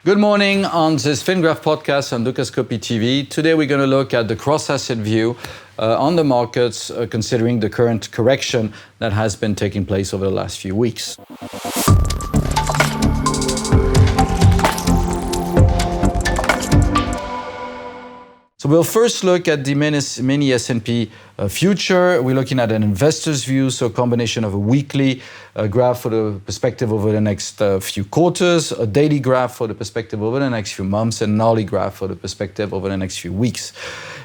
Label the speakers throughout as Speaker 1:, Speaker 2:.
Speaker 1: Good morning on this FinGraph podcast on Dukascopy TV. Today we're going to look at the cross-asset view on the markets, considering the current correction that has been taking place over the last few weeks. So we'll first look at the mini S&P future. We're looking at an investor's view, so a combination of a weekly graph for the perspective over the next few quarters, a daily graph for the perspective over the next few months, and an hourly graph for the perspective over the next few weeks.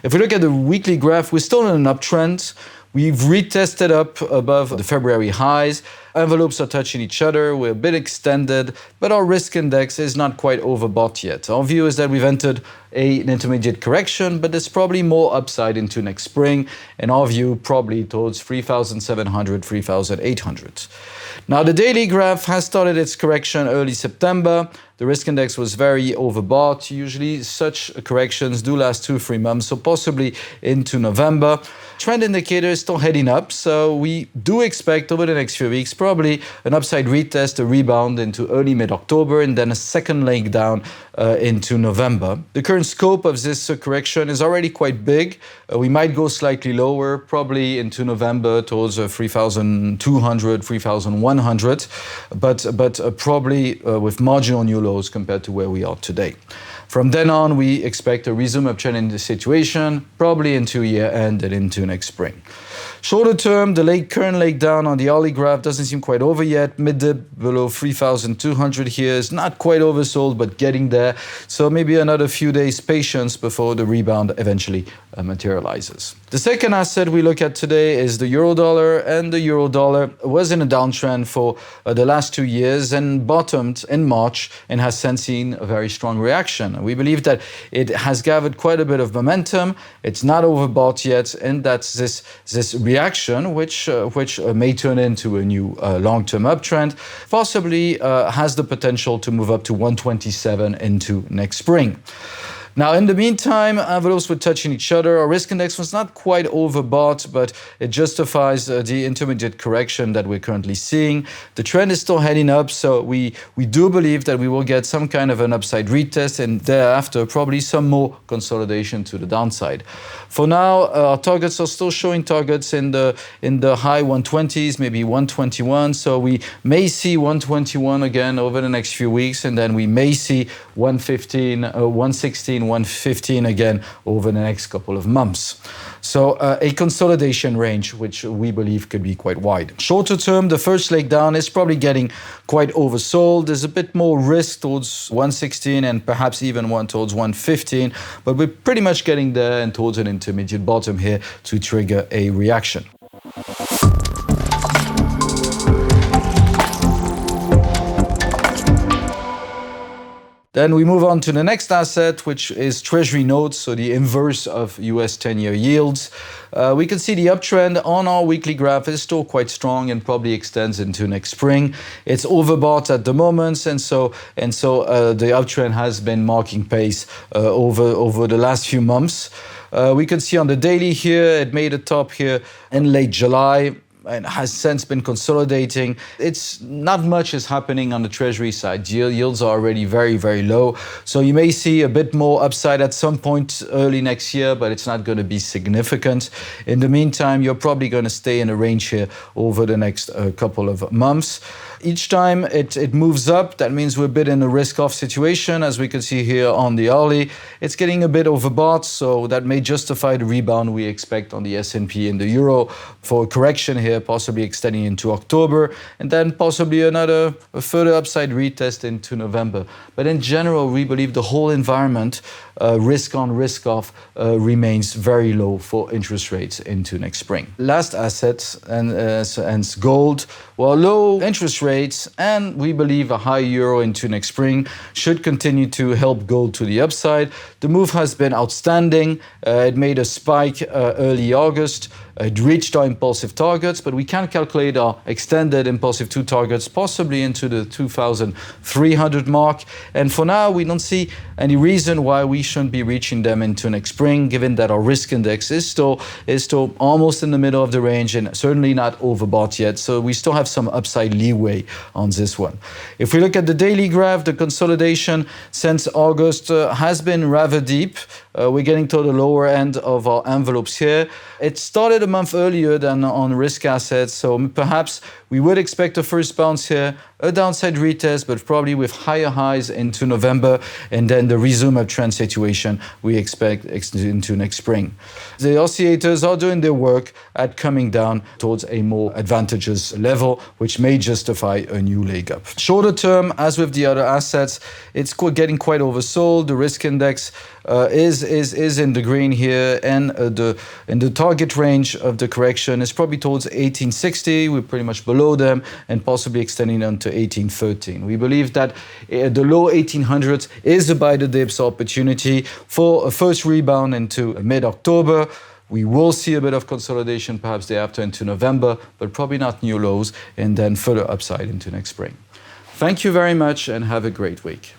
Speaker 1: If we look at the weekly graph, we're still in an uptrend. We've retested up above the February highs. Envelopes are touching each other. We're a bit extended, but our risk index is not quite overbought yet. Our view is that we've entered an intermediate correction, but there's probably more upside into next spring. In our view, probably towards 3,700, 3,800. Now, the daily graph has started its correction early September. The risk index was very overbought. Usually such corrections do last 2-3 months, so possibly into November. Trend indicator is still heading up, so we do expect over the next few weeks probably an upside retest, a rebound into early mid-October, and then a second leg down into November. The current scope of this correction is already quite big. We might go slightly lower, probably into November towards 3,200, 3,100, but probably with marginal new lows compared to where we are today. From then on, we expect a resume uptrend in the situation, probably into year-end and into next spring. Shorter term, the current leg down on the hourly graph doesn't seem quite over yet. Mid-dip below 3,200 here is not quite oversold, but getting there. So maybe another few days patience before the rebound eventually materializes. The second asset we look at today is the euro-dollar, and the euro-dollar was in a downtrend for the last 2 years and bottomed in March and has since seen a very strong reaction. We believe that it has gathered quite a bit of momentum. It's not overbought yet, and that's this reaction, which may turn into a new long-term uptrend, possibly has the potential to move up to 127 into next spring. Now, in the meantime, envelopes were touching each other. Our risk index was not quite overbought, but it justifies the intermediate correction that we're currently seeing. The trend is still heading up, so we do believe that we will get some kind of an upside retest, and thereafter probably some more consolidation to the downside. For now, our targets are still showing targets in the high 120s, maybe 121. So we may see 121 again over the next few weeks, and then we may see 115, 116. 115 again over the next couple of months. So a consolidation range, which we believe could be quite wide. Shorter term, the first leg down is probably getting quite oversold. There's a bit more risk towards 116 and perhaps even one towards 115, but we're pretty much getting there and towards an intermediate bottom here to trigger a reaction. Then we move on to the next asset, which is Treasury notes, so the inverse of US 10-year yields. We can see the uptrend on our weekly graph is still quite strong and probably extends into next spring. It's overbought at the moment, and so the uptrend has been marking pace over the last few months. We can see on the daily here, it made a top here in late July, and has since been consolidating. It's not much is happening on the Treasury side. Yields are already very, very low. So you may see a bit more upside at some point early next year, but it's not going to be significant. In the meantime, you're probably going to stay in a range here over the next couple of months. Each time it moves up, that means we're a bit in a risk-off situation, as we can see here on the hourly. It's getting a bit overbought, so that may justify the rebound we expect on the S&P and the euro for a correction here, possibly extending into October, and then possibly a further upside retest into November. But in general, we believe the whole environment, risk on, risk off, remains very low for interest rates into next spring. Last asset, and gold. Well, low interest rates and we believe a high euro into next spring should continue to help gold to the upside. The move has been outstanding. It made a spike early August. It reached our impulsive targets, but we can calculate our extended impulsive 2 targets possibly into the 2,300 mark. And for now, we don't see any reason why we shouldn't be reaching them into next spring, given that our risk index is still almost in the middle of the range and certainly not overbought yet. So we still have some upside leeway play on this one. If we look at the daily graph, the consolidation since August has been rather deep. We're getting to the lower end of our envelopes here. It started a month earlier than on risk assets, so perhaps we would expect a first bounce here, a downside retest, but probably with higher highs into November, and then the resume uptrend situation we expect into next spring. The oscillators are doing their work at coming down towards a more advantageous level, which may justify a new leg up. Shorter term, as with the other assets, it's getting quite oversold. The risk index is in the green here, and the target range of the correction is probably towards 1860. We're pretty much below them, and possibly extending on to 1813. We believe that the low 1800s is a buy the dips opportunity for a first rebound into mid-October. We will see a bit of consolidation perhaps thereafter into November, but probably not new lows, and then further upside into next spring. Thank you very much and have a great week.